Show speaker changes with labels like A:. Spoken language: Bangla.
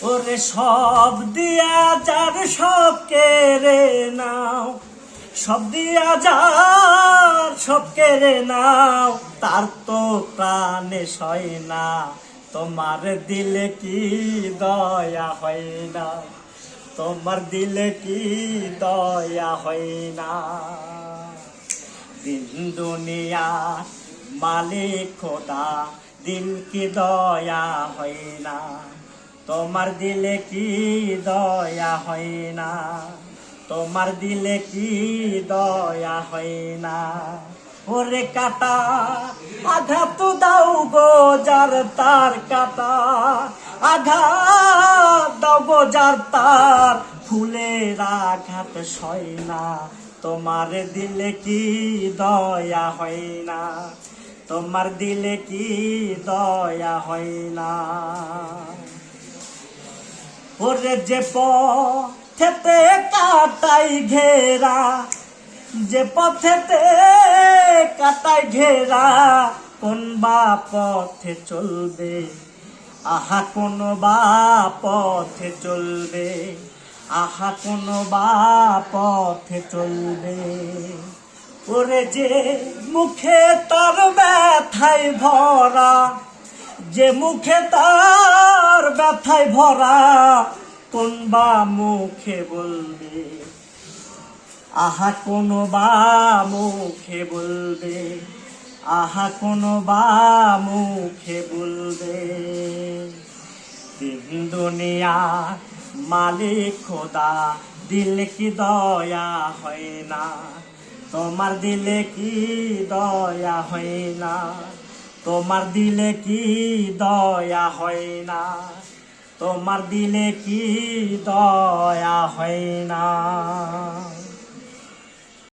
A: ওরে সব দিয়া যার সব কেড়ে নাও, সব দিয়া যার সব কেড়ে নাও, তার তো প্রাণে সয় না। তোমার দিলে কি দয়া হয় না, তোমার দিলে কি দয়া হয় না। দিন দুনিয়া মালিক খোদা, দিল কি দয়া হয় না, তোমার দিলে কি দয়া হয় না, তোমার দিলে কি দয়া হয় না। ওরে কাটা আঘাত দাও গো যার তার, কাটা আঘাত দাও গো যার তার, ফুলের আঘাত সয় না, তোমার দিলে কি দয়া হয় না, তোমার দিলে কি দয়া হয় না। ওরে যে পথেতে কাটাই ঘেরা, যে পথেতে কাটাই ঘেরা, কোন বা পথে চলবে, আহা কোন বা পথে চলবে, আহা কোন বা পথে চলবে। ওরে যে মুখে তার ব্যথায় ভরা, যে মুখে তার ব্যথায় ভরা, কোন বা মুখে বলবে, আহা কোন বা মুখে বলবে, আহা কোন বা মুখে বলবে। দিন দুনিয়া মালিক খোদা, দিল কি দয়া হয় না, তোমার দিলে কি দয়া হয় না, তোমার দিলে কি দয়া হয় না, তোমার দিলে কি দয়া হয় না।